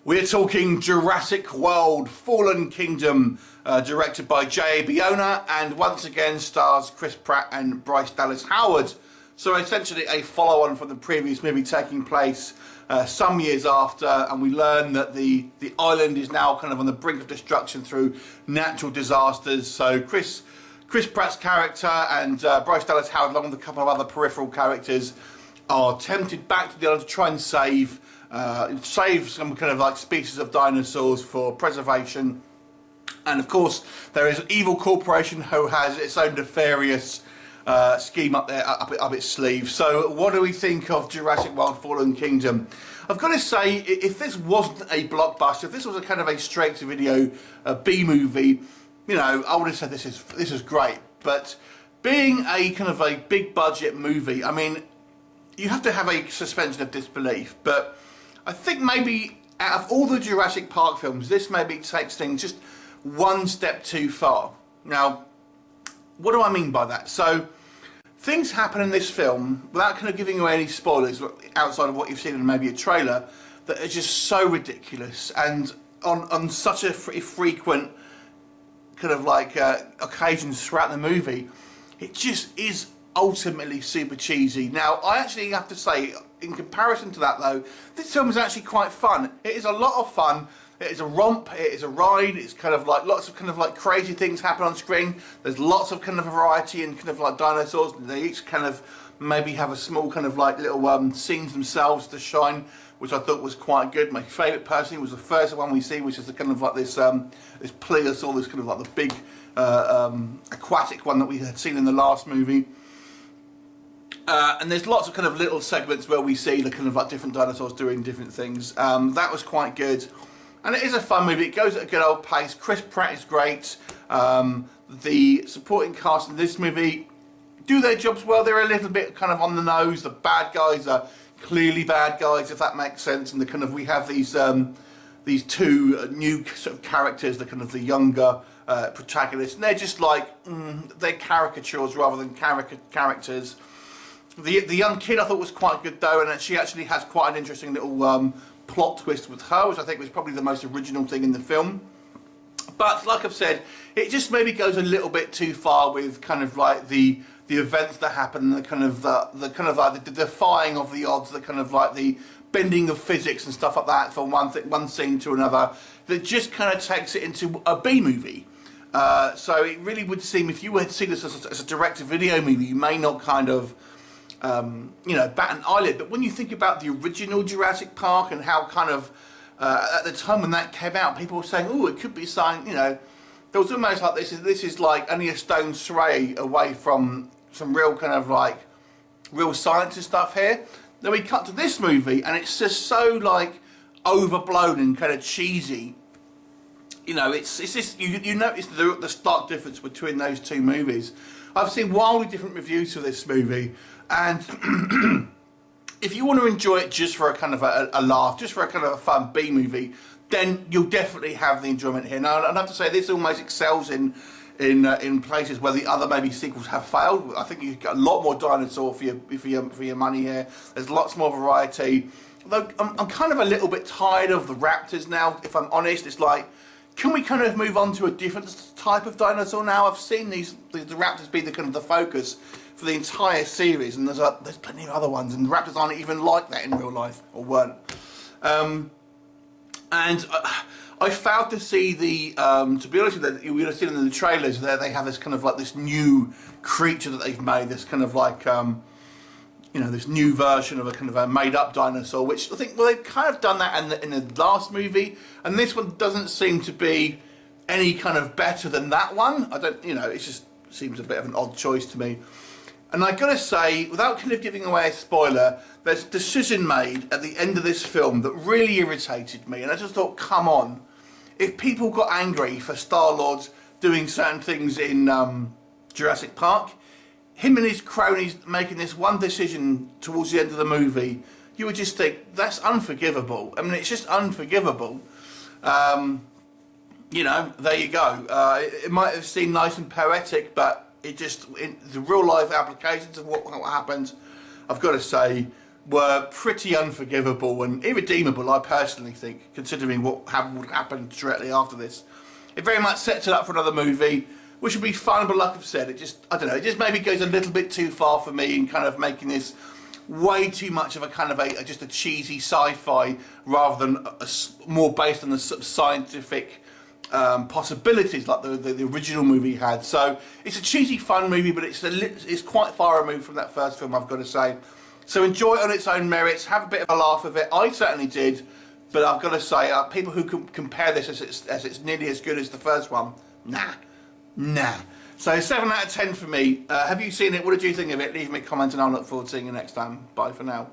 We're talking Jurassic World, Fallen Kingdom, directed by J.A. Bayona, and once again stars Chris Pratt and Bryce Dallas Howard. So essentially a follow-on from the previous movie taking place some years after, and we learn that the island is now kind of on the brink of destruction through natural disasters. So Chris Pratt's character and Bryce Dallas Howard, along with a couple of other peripheral characters, are tempted back to the island to try and save some kind of like species of dinosaurs for preservation. And of course there is an evil corporation who has its own nefarious scheme up its sleeve. So what do we think of Jurassic World Fallen Kingdom? I've got to say, if this wasn't a blockbuster, if this was a kind of a straight to video B movie, you know, I would have said this is great. But being a kind of a big budget movie, I mean, you have to have a suspension of disbelief. But I think maybe out of all the Jurassic Park films, this maybe takes things just one step too far. Now, what do I mean by that? So, things happen in this film, without kind of giving away any spoilers, outside of what you've seen in maybe a trailer, that are just so ridiculous, and on such a frequent kind of like occasions throughout the movie, it just is ultimately super cheesy. Now, I actually have to say, in comparison to that though, this film is actually quite fun. It is a lot of fun. It is a romp, it is a ride, it's kind of like lots of kind of like crazy things happen on screen. There's lots of kind of variety and kind of like dinosaurs. They each kind of maybe have a small kind of like little scenes themselves to shine, which I thought was quite good. My favourite personally was the first one we see, which is the kind of like this this plesiosaur, this kind of like the big aquatic one that we had seen in the last movie. And there's lots of kind of little segments where we see the kind of like different dinosaurs doing different things. That was quite good. And it is a fun movie. It goes at a good old pace. Chris Pratt is great. The supporting cast in this movie do their jobs well. They're a little bit kind of on the nose. The bad guys are clearly bad guys, if that makes sense. And the kind of we have these two new sort of characters, the kind of the younger protagonists, and they're just like they're caricatures rather than characters. The young kid I thought was quite good though, and she actually has quite an interesting little plot twist with her, which I think was probably the most original thing in the film. But like I've said, it just maybe goes a little bit too far with kind of like the events that happen, the kind of like the defying of the odds, the kind of like the bending of physics and stuff like that from one scene to another, that just kind of takes it into a B movie. So it really would seem, if you had seen this as a direct-to-video movie, you may not kind of you know, bat an eyelid. But when you think about the original Jurassic Park and how kind of at the time when that came out, people were saying, oh, it could be something, you know, there was almost like this is like only a stone's throw away from some real kind of like real science and stuff here. Then we cut to this movie and it's just so like overblown and kind of cheesy. You know, it's just, you notice the stark difference between those two movies. I've seen wildly different reviews for this movie, and if you want to enjoy it just for a kind of a laugh, just for a kind of a fun B movie, then you'll definitely have the enjoyment here. Now, I'd have to say this almost excels in places where the other maybe sequels have failed. I think you get a lot more dinosaur for your money here. There's lots more variety. Although I'm kind of a little bit tired of the raptors now, if I'm honest. It's like, can we kind of move on to a different type of dinosaur now? I've seen the raptors be the kind of the focus for the entire series, and there's plenty of other ones, and the raptors aren't even like that in real life, or weren't. And I failed to see the, to be honest with you, we would have seen in the trailers there, they have this kind of like this new creature that they've made, this kind of like, you know, this new version of a kind of a made-up dinosaur, which I think, well, they've kind of done that in the last movie, and this one doesn't seem to be any kind of better than that one. I don't, you know, it just seems a bit of an odd choice to me. And I gotta say, without kind of giving away a spoiler, there's a decision made at the end of this film that really irritated me, and I just thought, come on, if people got angry for Star-Lord doing certain things in Jurassic Park, him and his cronies making this one decision towards the end of the movie, you would just think, that's unforgivable. I mean, it's just unforgivable. You know, there you go. It might have seemed nice and poetic, but it just, in the real life applications of what happened, I've got to say, were pretty unforgivable and irredeemable, I personally think, considering what would happen directly after this. It very much sets it up for another movie, which would be fun, but like I've said, it just, I don't know, it just maybe goes a little bit too far for me in kind of making this way too much of a kind of just a cheesy sci-fi rather than more based on the sort of scientific possibilities like the original movie had. So it's a cheesy fun movie, but it's quite far removed from that first film, I've got to say. So enjoy it on its own merits, have a bit of a laugh with it. I certainly did, but I've got to say, people who can compare this as it's nearly as good as the first one, nah. So 7 out of 10 for me. Have you seen it? What did you think of it? Leave me a comment and I'll look forward to seeing you next time. Bye for now.